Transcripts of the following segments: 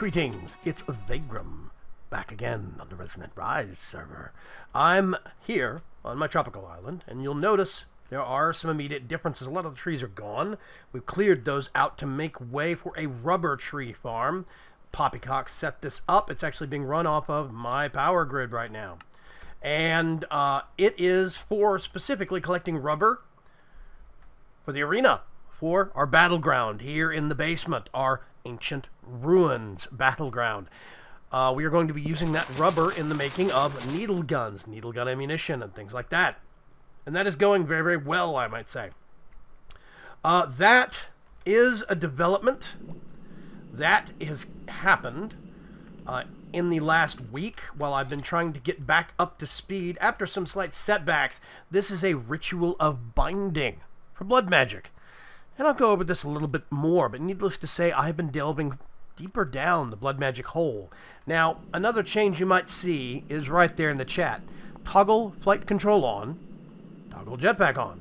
Greetings, it's Vaygrim, back again on the Resonant Rise server. I'm here on my tropical island, and you'll notice there are some immediate differences. A lot of the trees are gone. We've cleared those out to make way for a rubber tree farm. Poppycock set this up. It's actually being run off of my power grid right now. And it is for specifically collecting rubber for the arena, for our battleground here in the basement, our ancient ruins battleground. We are going to be using that rubber in the making of needle guns, needle gun ammunition, and things like that. And that is going very, very well, I might say. That is a development that has happened in the last week while I've been trying to get back up to speed after some slight setbacks. This is a ritual of binding for blood magic. And I'll go over this a little bit more, but needless to say, I've been delving deeper down the blood magic hole. Now, another change you might see is right there in the chat. Toggle flight control on, toggle jetpack on.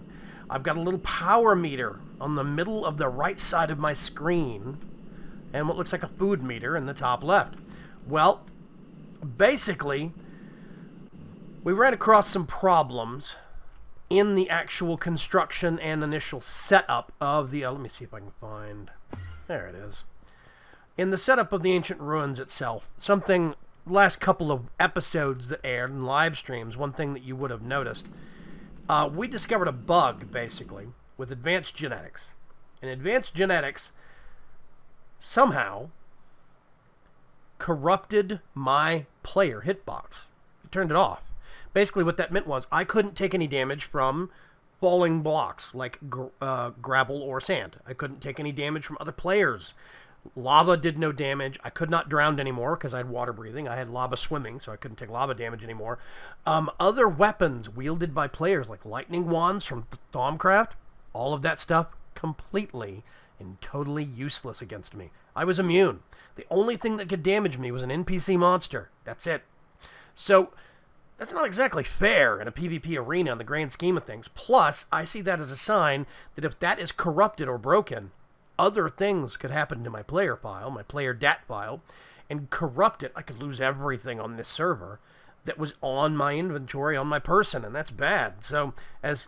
I've got a little power meter on the middle of the right side of my screen, and what looks like a food meter in the top left. Well, basically, we ran across some problems in the actual construction and initial setup of the... let me see if I can find... there it is. In the setup of the ancient ruins itself, something... last couple of episodes that aired in live streams, one thing that you would have noticed, we discovered a bug, basically, with advanced genetics. And advanced genetics somehow corrupted my player hitbox. It turned it off. Basically, what that meant was I couldn't take any damage from falling blocks like gravel or sand. I couldn't take any damage from other players. Lava did no damage. I could not drown anymore because I had water breathing. I had lava swimming, so I couldn't take lava damage anymore. Other weapons wielded by players like lightning wands from Thaumcraft, all of that stuff completely and totally useless against me. I was immune. The only thing that could damage me was an NPC monster. That's it. So that's not exactly fair in a PvP arena in the grand scheme of things. Plus, I see that as a sign that if that is corrupted or broken, other things could happen to my player file, my player dat file, and corrupt it. I could lose everything on this server that was on my inventory, on my person, and that's bad. So, as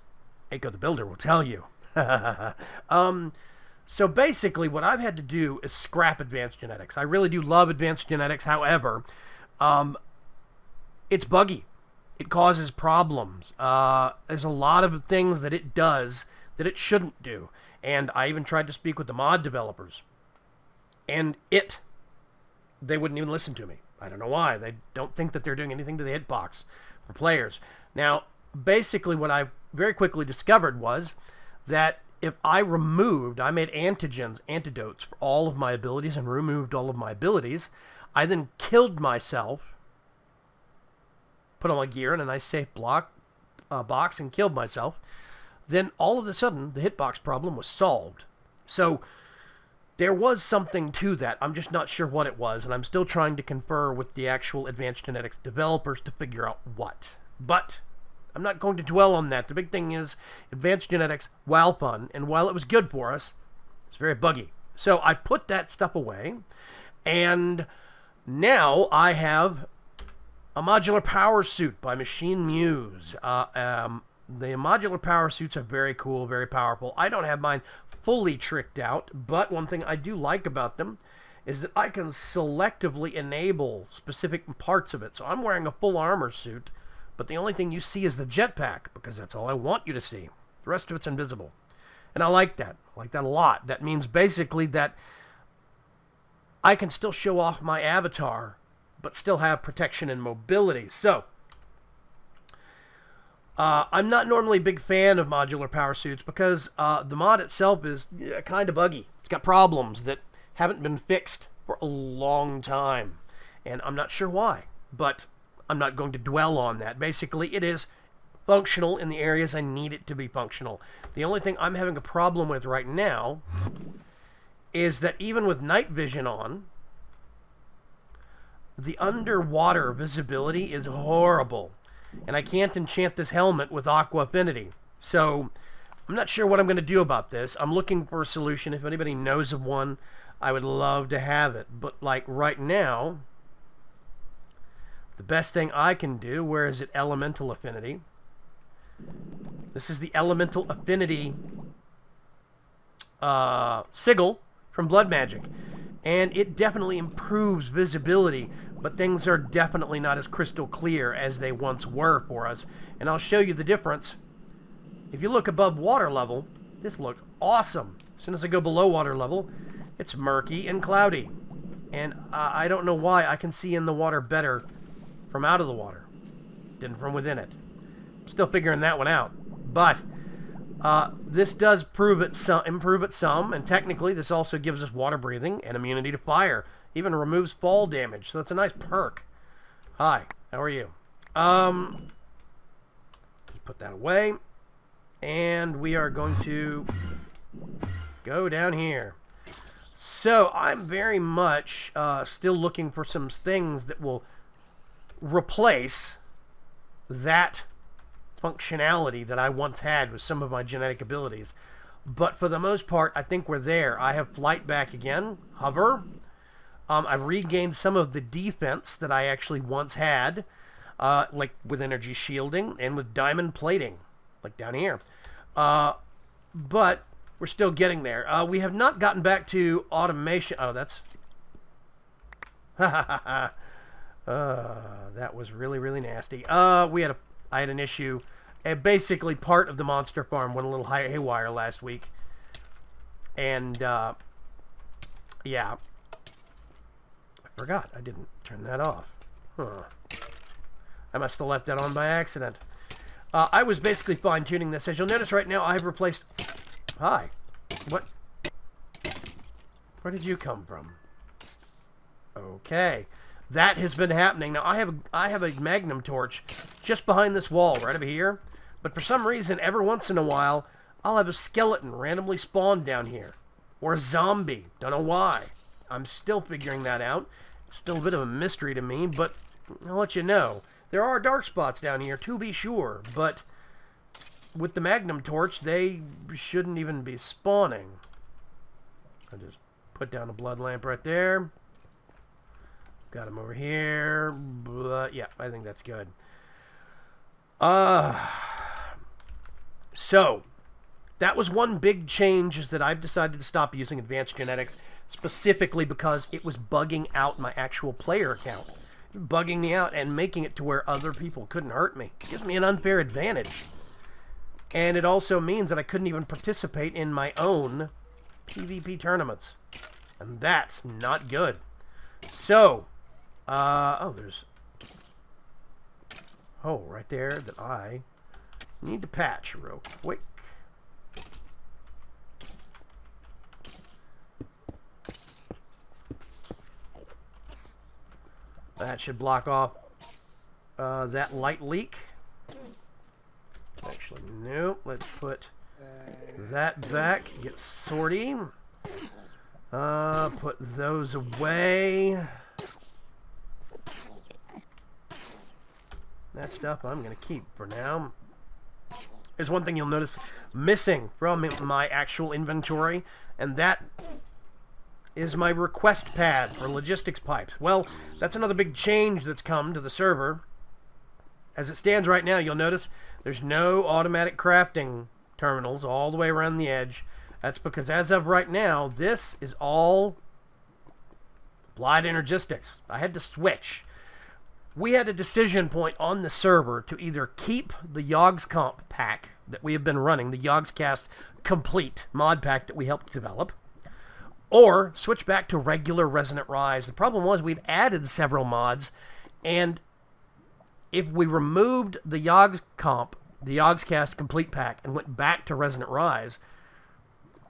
Echo the Builder will tell you. So basically, what I've had to do is scrap advanced genetics. I really do love advanced genetics. However, it's buggy. It causes problems. There's a lot of things that it does that it shouldn't do. And I even tried to speak with the mod developers. And they wouldn't even listen to me. I don't know why. They don't think that they're doing anything to the hitbox for players. Now, basically what I very quickly discovered was that if I made antidotes for all of my abilities and removed all of my abilities, I then killed myself, put on my gear in a nice safe box and killed myself, then all of a sudden the hitbox problem was solved. So there was something to that. I'm just not sure what it was, and I'm still trying to confer with the actual advanced genetics developers to figure out what. But I'm not going to dwell on that. The big thing is advanced genetics, while fun, and while it was good for us, it's very buggy. So I put that stuff away, and now I have a modular power suit by Machine Muse. The modular power suits are very cool, very powerful. I don't have mine fully tricked out, but one thing I do like about them is that I can selectively enable specific parts of it. So I'm wearing a full armor suit, but the only thing you see is the jetpack, because that's all I want you to see. The rest of it's invisible. And I like that. I like that a lot. That means basically that I can still show off my avatar, but still have protection and mobility. So I'm not normally a big fan of modular power suits because the mod itself is kind of buggy. It's got problems that haven't been fixed for a long time, and I'm not sure why, but I'm not going to dwell on that. Basically, it is functional in the areas I need it to be functional. The only thing I'm having a problem with right now is that even with night vision on, the underwater visibility is horrible. And I can't enchant this helmet with Aqua Affinity. So I'm not sure what I'm going to do about this. I'm looking for a solution. If anybody knows of one, I would love to have it. But like right now, the best thing I can do, where is it? Elemental Affinity. This is the Elemental Affinity sigil from Blood Magic. And it definitely improves visibility, but things are definitely not as crystal clear as they once were for us. And I'll show you the difference. If you look above water level, this looks awesome. As soon as I go below water level, it's murky and cloudy. And I don't know why I can see in the water better from out of the water than from within it. I'm still figuring that one out. But this does improve it some, and technically this also gives us water breathing and immunity to fire. Even removes fall damage, so it's a nice perk. Hi, how are you? Just put that away, and we are going to go down here. So I'm very much still looking for some things that will replace that functionality that I once had with some of my genetic abilities. But for the most part, I think we're there. I have flight back again, hover. I've regained some of the defense that I actually once had, like with energy shielding and with diamond plating, like down here. But we're still getting there. We have not gotten back to automation. Oh, that's... that was really, really nasty. I had an issue, and basically part of the monster farm went a little haywire last week. And, yeah. I forgot. I didn't turn that off. Huh. I must have left that on by accident. I was basically fine-tuning this. As you'll notice right now, I've replaced... Hi. What? Where did you come from? Okay. That has been happening. Now, I have a magnum torch just behind this wall, right over here. But for some reason, every once in a while, I'll have a skeleton randomly spawn down here. Or a zombie. Don't know why. I'm still figuring that out. Still a bit of a mystery to me, but I'll let you know. There are dark spots down here, to be sure, but with the magnum torch, they shouldn't even be spawning. I just put down a blood lamp right there. Got him over here. Yeah, I think that's good. So, that was one big change, is that I've decided to stop using advanced genetics, specifically because it was bugging out my actual player account. Bugging me out and making it to where other people couldn't hurt me. It gives me an unfair advantage. And it also means that I couldn't even participate in my own PvP tournaments. And that's not good. So... oh, there's a hole right there that I need to patch real quick. That should block off that light leak. Actually, no. Let's put that back. Get sortie. Put those away. That stuff I'm going to keep for now. There's one thing you'll notice missing from my actual inventory, and that is my request pad for logistics pipes. Well, that's another big change that's come to the server. As it stands right now, you'll notice there's no automatic crafting terminals all the way around the edge. That's because as of right now, this is all applied energistics. I had to switch. We had a decision point on the server to either keep the YogsComp pack that we have been running, the YogsCast Complete mod pack that we helped develop, or switch back to regular Resonant Rise. The problem was we'd added several mods, and if we removed the YogsComp, the YogsCast Complete pack, and went back to Resonant Rise,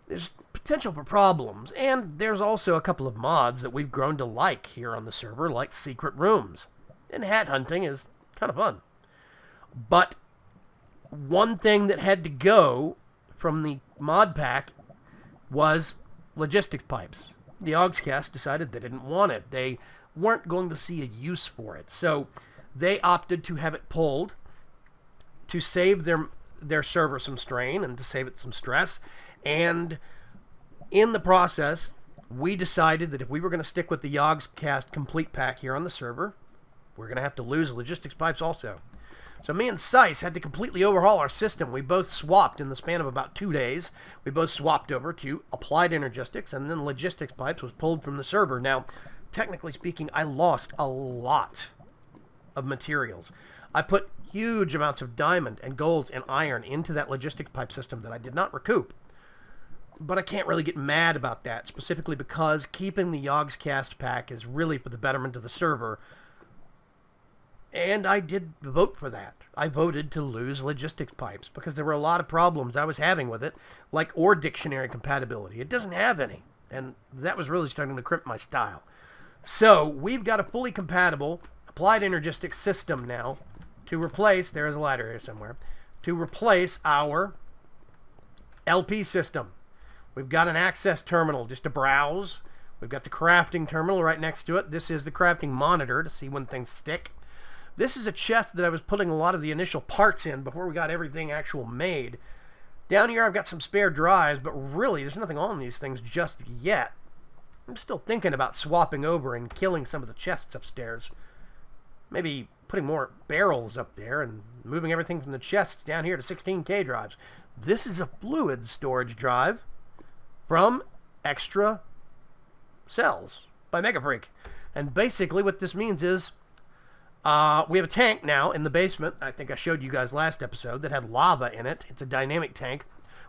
there's potential for problems. And there's also a couple of mods that we've grown to like here on the server, like secret rooms. And hat hunting is kind of fun. But one thing that had to go from the mod pack was logistics pipes. The YogsCast decided they didn't want it. They weren't going to see a use for it. So they opted to have it pulled to save their server some strain and to save it some stress. And in the process, we decided that if we were going to stick with the YogsCast Complete pack here on the server, we're going to have to lose logistics pipes also. So me and Sice had to completely overhaul our system. We both swapped in the span of about 2 days. We both swapped over to applied energistics, and then logistics pipes was pulled from the server. Now, technically speaking, I lost a lot of materials. I put huge amounts of diamond and gold and iron into that logistics pipe system that I did not recoup. But I can't really get mad about that, specifically because keeping the YogsCast pack is really for the betterment of the server. And I did vote for that. I voted to lose logistics pipes because there were a lot of problems I was having with it, like OR dictionary compatibility. It doesn't have any, and that was really starting to crimp my style. So we've got a fully compatible applied energistics system now to replace, there is a ladder here somewhere, to replace our LP system. We've got an access terminal just to browse. We've got the crafting terminal right next to it. This is the crafting monitor to see when things stick. This is a chest that I was putting a lot of the initial parts in before we got everything actual made. Down here I've got some spare drives, but really there's nothing on these things just yet. I'm still thinking about swapping over and killing some of the chests upstairs. Maybe putting more barrels up there and moving everything from the chests down here to 16K drives. This is a fluid storage drive from Extra Cells by MegaFreak. And basically what this means is we have a tank now in the basement. I think I showed you guys last episode that had lava in it. It's a dynamic tank.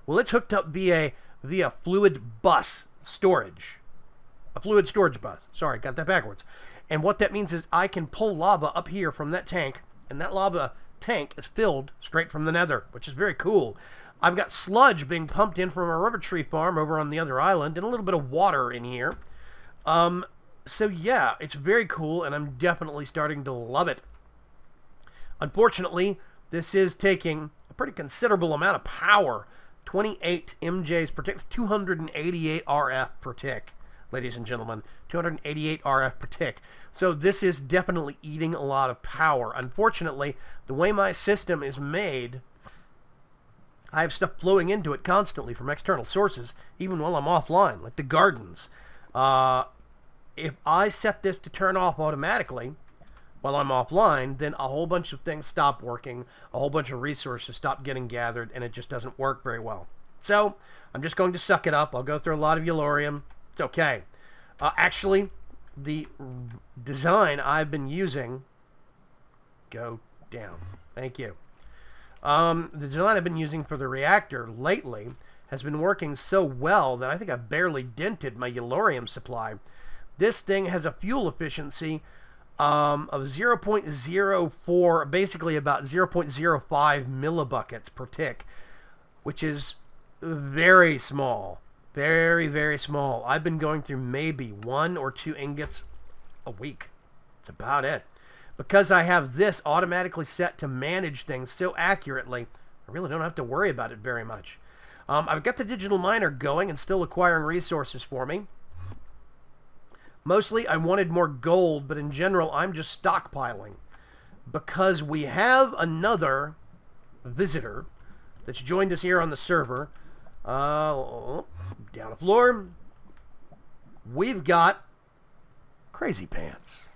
Well, it's hooked up via fluid bus storage. A fluid storage bus. Sorry, got that backwards. And what that means is I can pull lava up here from that tank, and that lava tank is filled straight from the nether, which is very cool. I've got sludge being pumped in from a rubber tree farm over on the other island, and a little bit of water in here. So yeah, it's very cool, and I'm definitely starting to love it. Unfortunately, this is taking a pretty considerable amount of power. 28 MJs per tick, 288 RF per tick, ladies and gentlemen. 288 RF per tick. So this is definitely eating a lot of power. Unfortunately, the way my system is made, I have stuff flowing into it constantly from external sources, even while I'm offline, like the gardens. If I set this to turn off automatically while I'm offline, then a whole bunch of things stop working, a whole bunch of resources stop getting gathered, and it just doesn't work very well. So I'm just going to suck it up. I'll go through a lot of Yellorium. It's okay. Actually, the design I've been using... Go down. Thank you. The design I've been using for the reactor lately has been working so well that I think I've barely dented my Yellorium supply. This thing has a fuel efficiency of 0.04, basically about 0.05 millibuckets per tick, which is very small. Very, very small. I've been going through maybe 1 or 2 ingots a week. That's about it. Because I have this automatically set to manage things so accurately, I really don't have to worry about it very much. I've got the digital miner going and still acquiring resources for me. Mostly I wanted more gold, but in general I'm just stockpiling. Because we have another visitor that's joined us here on the server. Down the floor. We've got Crazy Pants.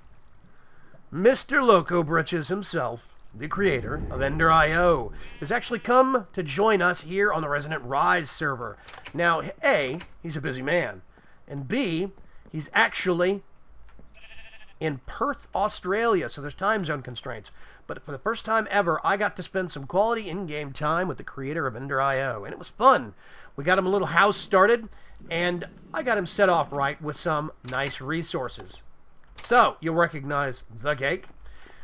Mr. Loco Britches himself, the creator of Ender.io, has actually come to join us here on the Resonant Rise server. Now, A, he's a busy man, and B, he's actually in Perth, Australia, so there's time zone constraints. But for the first time ever, I got to spend some quality in-game time with the creator of Ender.io, and it was fun. We got him a little house started, and I got him set off right with some nice resources. So, you'll recognize the cake.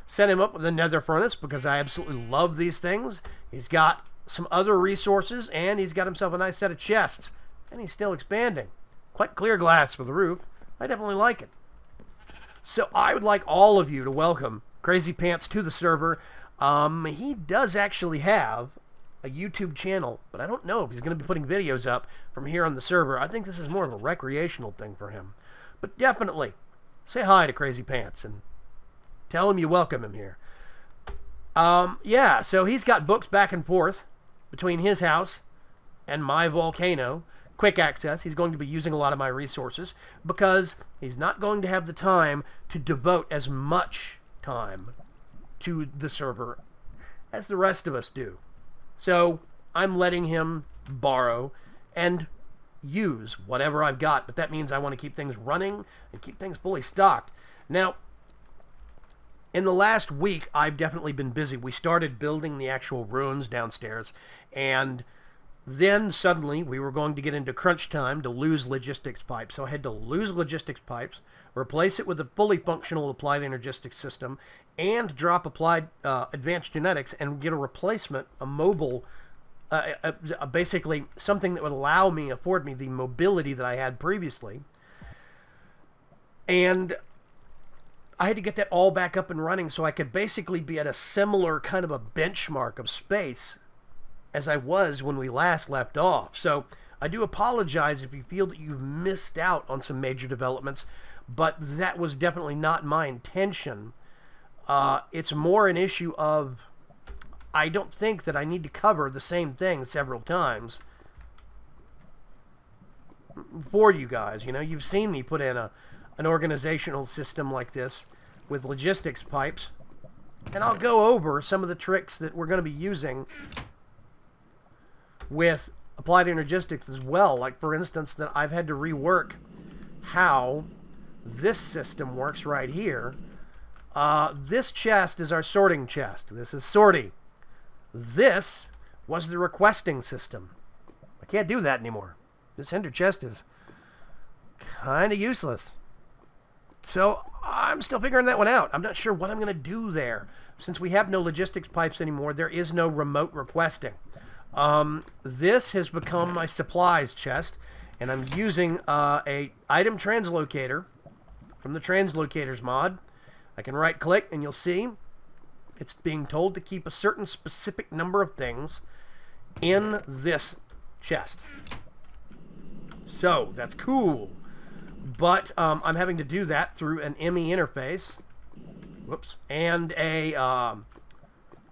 Set him up with a nether furnace because I absolutely love these things. He's got some other resources, and he's got himself a nice set of chests. And he's still expanding. Quite clear glass for the roof. I definitely like it. So I would like all of you to welcome Crazy Pants to the server. He does actually have a YouTube channel, but I don't know if he's going to be putting videos up from here on the server. I think this is more of a recreational thing for him. But definitely, say hi to Crazy Pants and tell him you welcome him here. Yeah, so he's got books back and forth between his house and my volcano. quick access. He's going to be using a lot of my resources because he's not going to have the time to devote as much time to the server as the rest of us do. So I'm letting him borrow and use whatever I've got, but that means I want to keep things running and keep things fully stocked. Now, in the last week, I've definitely been busy. We started building the actual ruins downstairs, and then suddenly we were going to get into crunch time to lose logistics pipes. So I had to lose logistics pipes, replace it with a fully functional applied energistics system, and drop applied advanced genetics and get a replacement, a mobile, basically something that would afford me the mobility that I had previously. And I had to get that all back up and running so I could basically be at a similar kind of a benchmark of space as I was when we last left off. So I do apologize if you feel that you've missed out on some major developments, but that was definitely not my intention. It's more an issue of I don't think that I need to cover the same thing several times for you guys. You know, you've seen me put in an organizational system like this with logistics pipes, and I'll go over some of the tricks that we're going to be using with applied energistics as well. Like, for instance, that I've had to rework how this system works right here. This chest is our sorting chest. This is sorting. This was the requesting system. I can't do that anymore. This ender chest is kind of useless. So I'm still figuring that one out. I'm not sure what I'm going to do there. Since we have no logistics pipes anymore, there is no remote requesting. This has become my supplies chest, and I'm using a item translocator from the translocators mod. I can right click and you'll see it's being told to keep a certain specific number of things in this chest. So that's cool. But I'm having to do that through an ME interface. Whoops. And I'm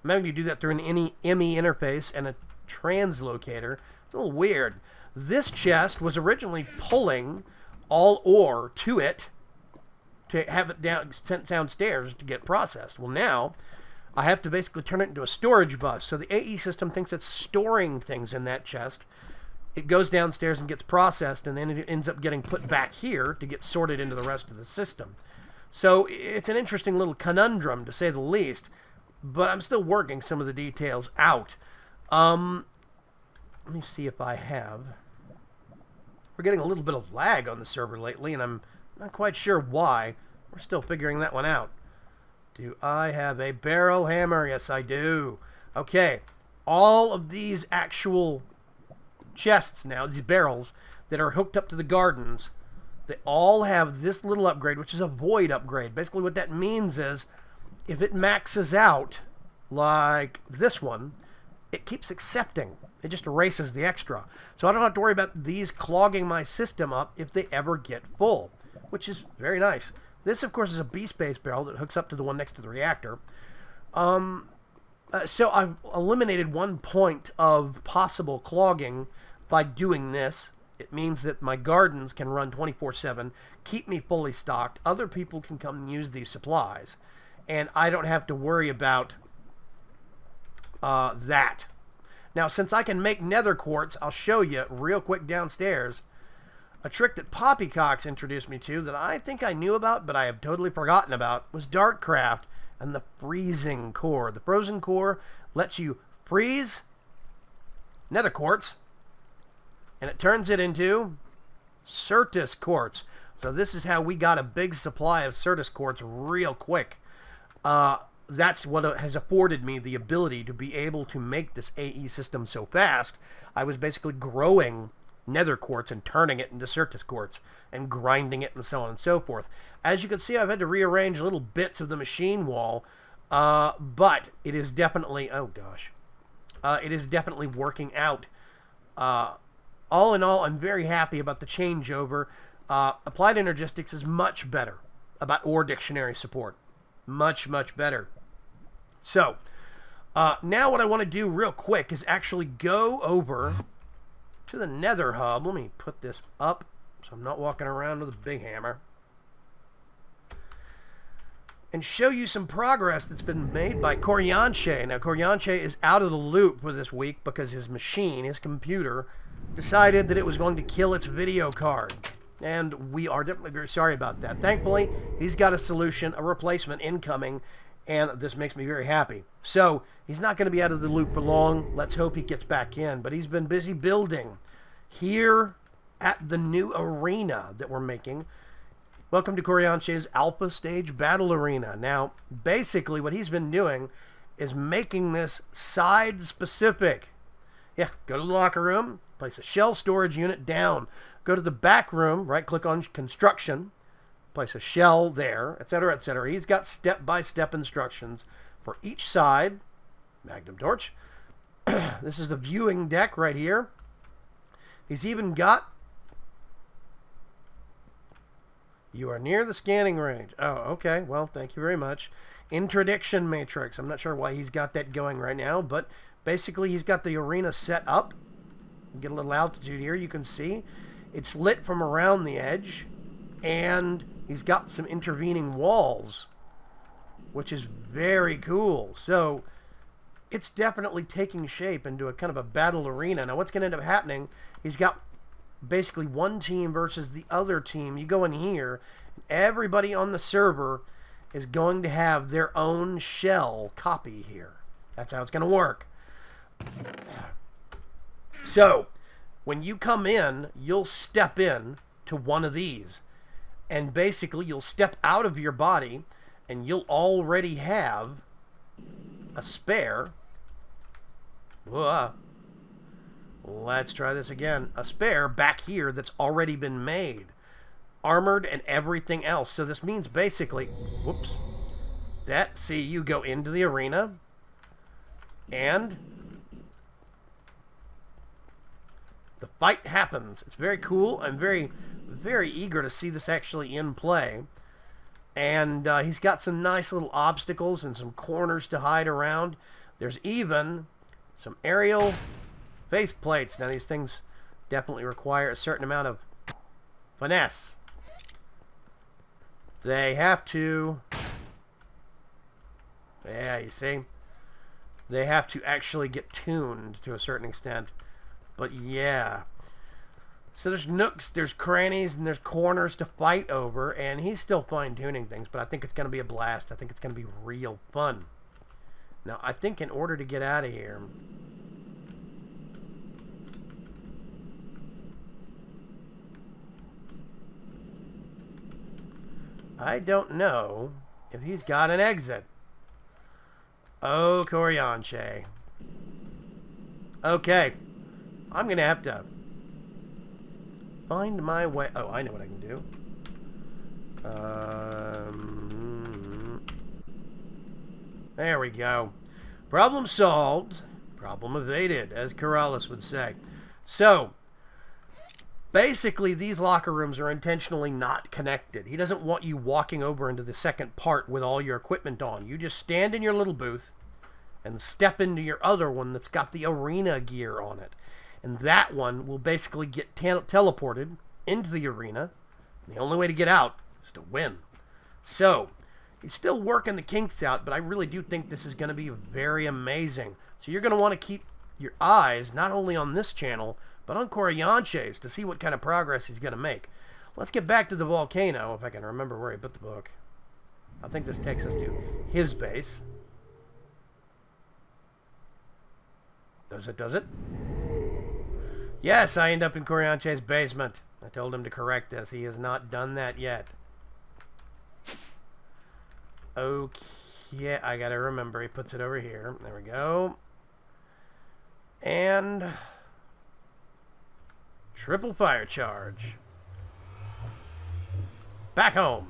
having to do that through an ME interface and a translocator. It's a little weird. This chest was originally pulling all ore to it to have it sent downstairs to get processed. Well, now I have to basically turn it into a storage bus. So the AE system thinks it's storing things in that chest. It goes downstairs and gets processed, and then it ends up getting put back here to get sorted into the rest of the system. So it's an interesting little conundrum, to say the least, but I'm still working some of the details out. Let me see if I have... We're getting a little bit of lag on the server lately, and I'm not quite sure why. We're still figuring that one out. Do I have a barrel hammer? Yes, I do. Okay. All of these actual chests now, these barrels that are hooked up to the gardens, they all have this little upgrade, which is a void upgrade. Basically what that means is if it maxes out like this one, it keeps accepting. It just erases the extra. So I don't have to worry about these clogging my system up if they ever get full, which is very nice. This, of course, is a B-Space barrel that hooks up to the one next to the reactor. So I've eliminated one point of possible clogging by doing this. It means that my gardens can run 24/7, keep me fully stocked. Other people can come and use these supplies, and I don't have to worry about that. Now, since I can make nether quartz, I'll show you real quick downstairs a trick that Poppycox introduced me to that I think I knew about, but I have totally forgotten about, was Darkcraft and the freezing core. The frozen core lets you freeze nether quartz, and it turns it into Certus quartz. So this is how we got a big supply of Certus quartz real quick. That's what has afforded me the ability to be able to make this AE system so fast. I was basically growing nether quartz and turning it into Certus quartz and grinding it and so on and so forth. As you can see, I've had to rearrange little bits of the machine wall, but it is definitely, oh gosh, it is definitely working out. All in all, I'm very happy about the changeover. Applied Energistics is much better about ore dictionary support. Much, much better. So, now what I want to do real quick is actually go over to the nether hub. Let me put this up so I'm not walking around with a big hammer. And show you some progress that's been made by KirinDave. Now, KirinDave is out of the loop for this week because his machine, his computer, decided that it was going to kill its video card. And we are definitely very sorry about that. Thankfully, he's got a solution, a replacement incoming, and this makes me very happy. So, he's not going to be out of the loop for long. Let's hope he gets back in. But he's been busy building here at the new arena that we're making. Welcome to KirinDave's Alpha Stage Battle Arena. Now, basically what he's been doing is making this side-specific. Yeah, go to the locker room, place a shell storage unit down. Go to the back room, right-click on construction, place a shell there, etc., etc. He's got step-by-step instructions for each side. Magnum torch. This is the viewing deck right here. He's even got... You are near the scanning range. Oh, okay. Well, thank you very much. Interdiction matrix. I'm not sure why he's got that going right now, but basically he's got the arena set up. Get a little altitude here. You can see it's lit from around the edge, and he's got some intervening walls, which is very cool. So it's definitely taking shape into a kind of a battle arena. Now, what's going to end up happening, he's got basically one team versus the other team. You go in here, everybody on the server is going to have their own shell copy here. That's how it's going to work. So, when you come in, you'll step in to one of these. And basically, you'll step out of your body, and you'll already have a spare. Let's try this again. A spare back here that's already been made. Armored and everything else. So this means basically, whoops, that, see, you go into the arena, and the fight happens. It's very cool. I'm very, very eager to see this actually in play. And he's got some nice little obstacles and some corners to hide around. There's even some aerial face plates. Now, these things definitely require a certain amount of finesse. They have to... Yeah, you see? They have to actually get tuned to a certain extent. But yeah. So there's nooks, there's crannies, and there's corners to fight over, and he's still fine-tuning things, but I think it's going to be a blast. I think it's going to be real fun. Now, I think in order to get out of here... I don't know if he's got an exit. Oh, KirinDave. Okay. I'm going to have to find my way. Oh, I know what I can do. There we go. Problem solved. Problem evaded, as Corrales would say. So, basically, these locker rooms are intentionally not connected. He doesn't want you walking over into the second part with all your equipment on. You just stand in your little booth and step into your other one that's got the arena gear on it. And that one will basically get teleported into the arena. The only way to get out is to win. So, he's still working the kinks out, but I really do think this is going to be very amazing. So you're going to want to keep your eyes not only on this channel, but on KirinDave's to see what kind of progress he's going to make. Let's get back to the volcano, if I can remember where he put the book. I think this takes us to his base. Does it, does it? Yes, I end up in KirinDave's basement. I told him to correct this. He has not done that yet. Okay, I gotta remember. He puts it over here. There we go. And... triple fire charge. Back home.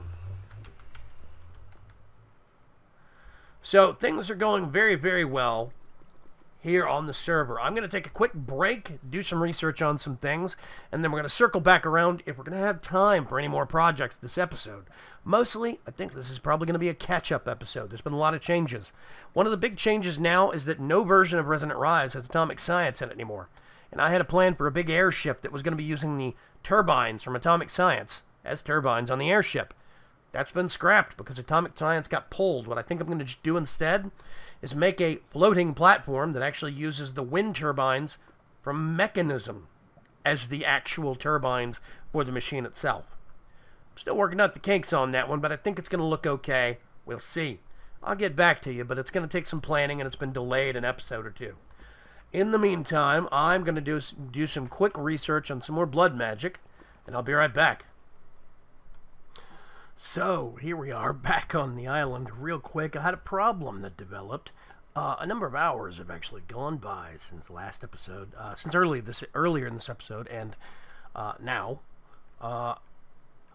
So, things are going very, very well here on the server. I'm going to take a quick break, do some research on some things, and then we're going to circle back around if we're going to have time for any more projects this episode. Mostly, I think this is probably going to be a catch-up episode. There's been a lot of changes. One of the big changes now is that no version of Resonant Rise has atomic science in it anymore. And I had a plan for a big airship that was going to be using the turbines from Atomic Science as turbines on the airship. That's been scrapped because Atomic Science got pulled. What I think I'm going to do instead is make a floating platform that actually uses the wind turbines from Mechanism as the actual turbines for the machine itself. I'm still working out the kinks on that one, but I think it's going to look okay. We'll see. I'll get back to you, but it's going to take some planning, and it's been delayed an episode or two. In the meantime, I'm going to do some quick research on some more blood magic, and I'll be right back. So, here we are, back on the island real quick. I had a problem that developed. A number of hours have actually gone by since the last episode, since earlier in this episode, and now.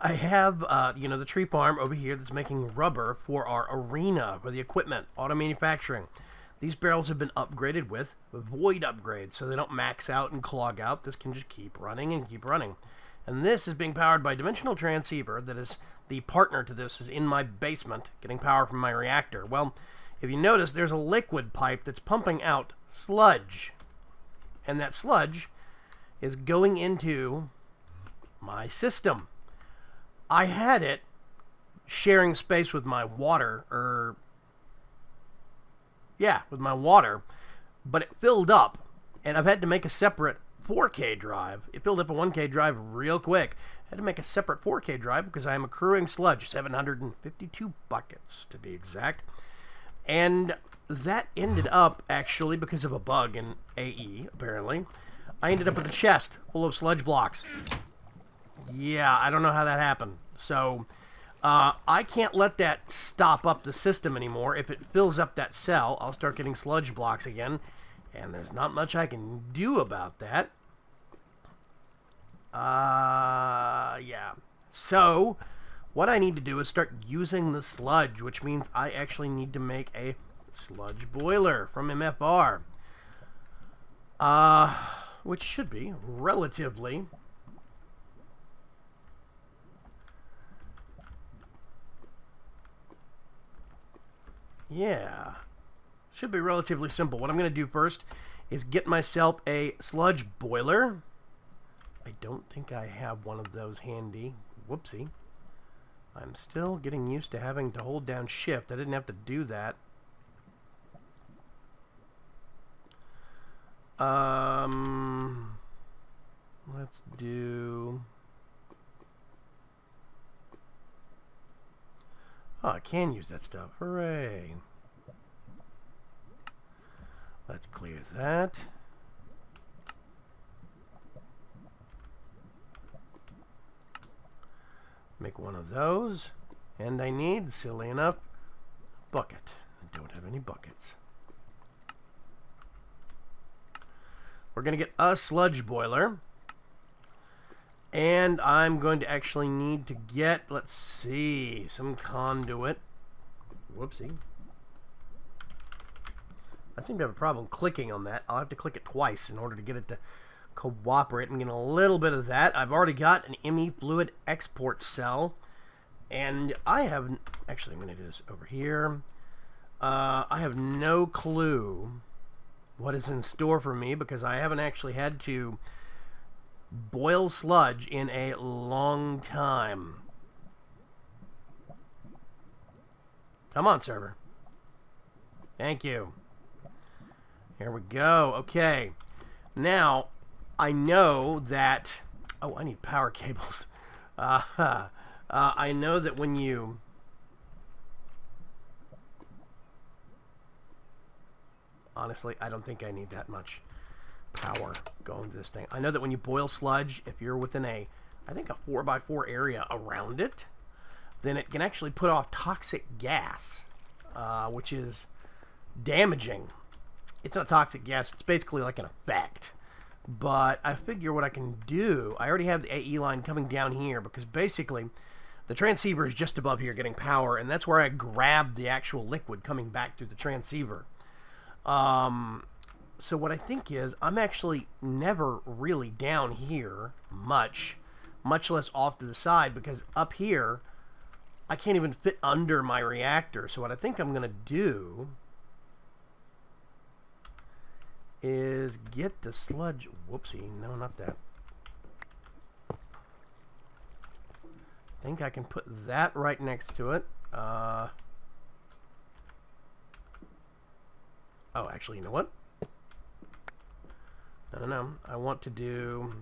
I have, the tree farm over here that's making rubber for our arena, for the equipment, auto manufacturing. These barrels have been upgraded with void upgrades, so they don't max out and clog out. This can just keep running and keep running. And this is being powered by a dimensional transceiver that is the partner to this, is in my basement, getting power from my reactor. Well, if you notice, there's a liquid pipe that's pumping out sludge. And that sludge is going into my system. I had it sharing space with my water, with my water, but it filled up, and I've had to make a separate 4K drive. It filled up a 1K drive real quick. I had to make a separate 4K drive because I am accruing sludge, 752 buckets to be exact. And that ended up, actually, because of a bug in AE, apparently, I ended up with a chest full of sludge blocks. Yeah, I don't know how that happened. So, I can't let that stop up the system anymore. If it fills up that cell, I'll start getting sludge blocks again. And there's not much I can do about that. Yeah. So, what I need to do is start using the sludge, which means I actually need to make a sludge boiler from MFR. Which should be relatively... Yeah, should be relatively simple. What I'm going to do first is get myself a sludge boiler. I don't think I have one of those handy. Whoopsie. I'm still getting used to having to hold down shift. I didn't have to do that. Let's do... Oh, I can use that stuff. Hooray. Let's clear that. Make one of those. And I need, silly enough, a bucket. I don't have any buckets. We're going to get a sludge boiler. And I'm going to actually need to get, let's see, some conduit. Whoopsie. I seem to have a problem clicking on that. I'll have to click it twice in order to get it to cooperate. I'm getting a little bit of that. I've already got an ME fluid export cell. And I have, actually I'm going to do this over here. I have no clue what is in store for me because I haven't actually had to boil sludge in a long time. Come on, server. Thank you. Here we go. Okay. Now, I know that... Oh, I need power cables. I know that when you... Honestly, I don't think I need that much power going to this thing. I know that when you boil sludge, if you're within a, I think a 4x4 area around it, then it can actually put off toxic gas, which is damaging. It's not toxic gas, it's basically like an effect. But I figure what I can do, I already have the AE line coming down here because basically the transceiver is just above here getting power, and that's where I grab the actual liquid coming back through the transceiver. So what I think is, I'm actually never really down here much less off to the side, because up here, I can't even fit under my reactor. So what I think I'm going to do is get the sludge. Whoopsie, no, not that. I think I can put that right next to it. Oh, actually, you know what? No. I want to do...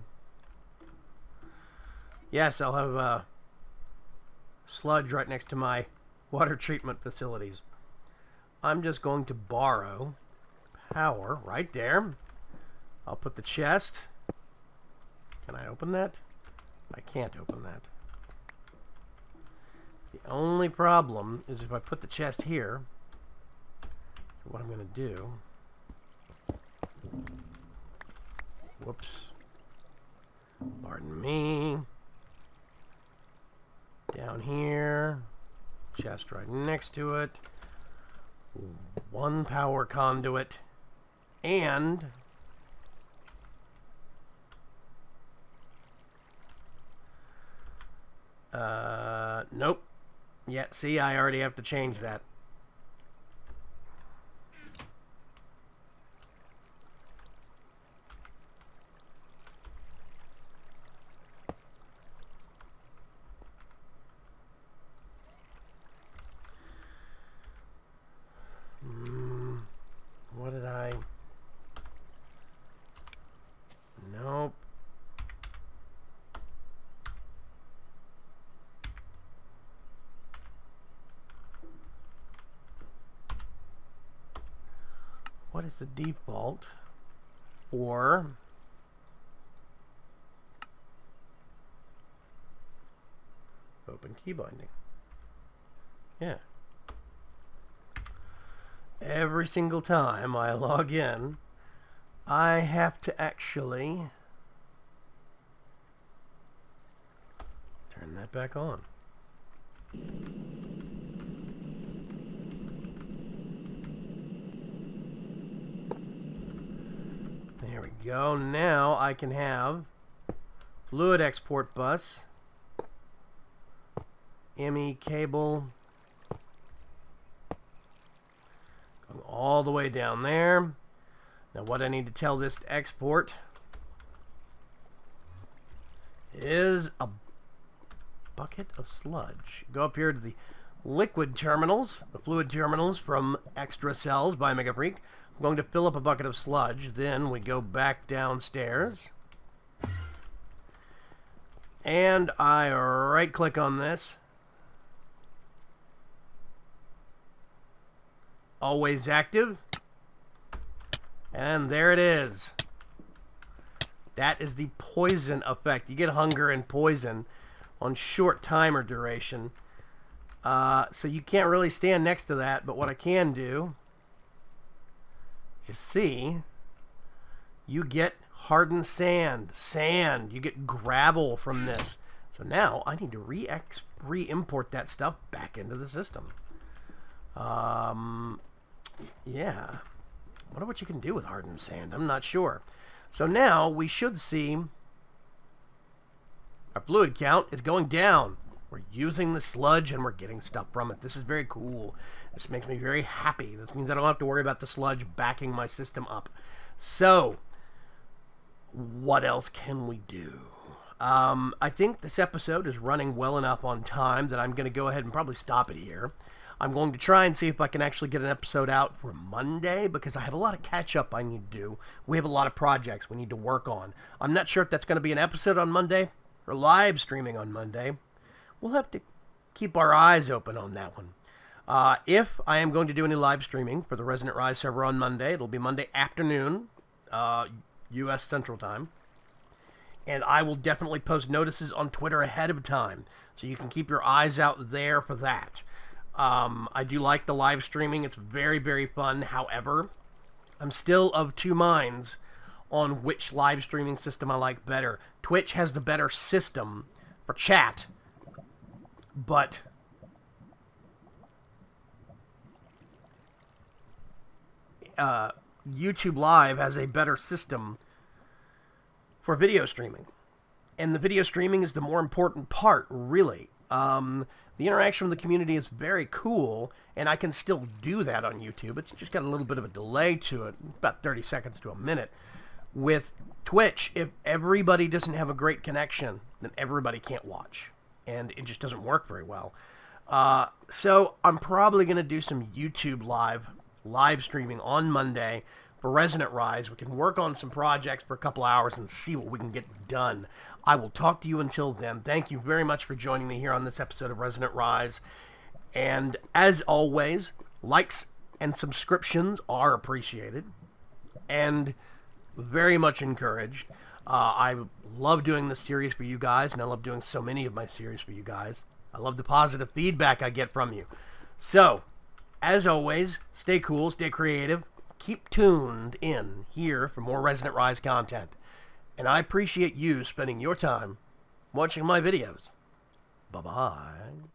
Yes, I'll have sludge right next to my water treatment facilities. I'm just going to borrow power right there. I'll put the chest. Can I open that? I can't open that. The only problem is if I put the chest here. So what I'm going to do... Whoops. Pardon me. Down here. Chest right next to it. One power conduit. And... nope. Yeah, see, I already have to change that. What did I... Nope. What is the default for open key binding? Yeah. Every single time I log in, I have to actually turn that back on. There we go. Now I can have fluid export bus, ME cable, going all the way down there. Now what I need to tell this to export is a bucket of sludge. Go up here to the liquid terminals, the fluid terminals from Extra Cells by Mega Freak. I'm going to fill up a bucket of sludge. Then we go back downstairs. And I right click on this. Always active. And there it is. That is the poison effect. You get hunger and poison on short timer duration. So you can't really stand next to that, but what I can do, you see, you get hardened sand. You get gravel from this. So now I need to re-import that stuff back into the system. Yeah. I wonder what you can do with hardened sand. I'm not sure. So now we should see our fluid count is going down. We're using the sludge and we're getting stuff from it. This is very cool. This makes me very happy. This means I don't have to worry about the sludge backing my system up. So, what else can we do? I think this episode is running well enough on time that I'm going to go ahead and probably stop it here. I'm going to try and see if I can actually get an episode out for Monday because I have a lot of catch-up I need to do. We have a lot of projects we need to work on. I'm not sure if that's going to be an episode on Monday or live streaming on Monday. We'll have to keep our eyes open on that one. If I am going to do any live streaming for the Resonant Rise server on Monday, it'll be Monday afternoon, U.S. Central Time. And I will definitely post notices on Twitter ahead of time, so you can keep your eyes out there for that. I do like the live streaming. It's very, very fun. However, I'm still of two minds on which live streaming system I like better. Twitch has the better system for chat, but YouTube Live has a better system for video streaming. And the video streaming is the more important part, really. The interaction with the community is very cool, and I can still do that on YouTube. It's just got a little bit of a delay to it, about 30 seconds to a minute. With Twitch, if everybody doesn't have a great connection, then everybody can't watch, and it just doesn't work very well. So I'm probably going to do some YouTube live streaming on Monday for Resonant Rise. We can work on some projects for a couple hours and see what we can get done. I will talk to you until then. Thank you very much for joining me here on this episode of Resonant Rise. And as always, likes and subscriptions are appreciated and very much encouraged. I love doing this series for you guys, and I love doing so many of my series for you guys. I love the positive feedback I get from you. So, as always, stay cool, stay creative, keep tuned in here for more Resonant Rise content. And I appreciate you spending your time watching my videos. Bye-bye.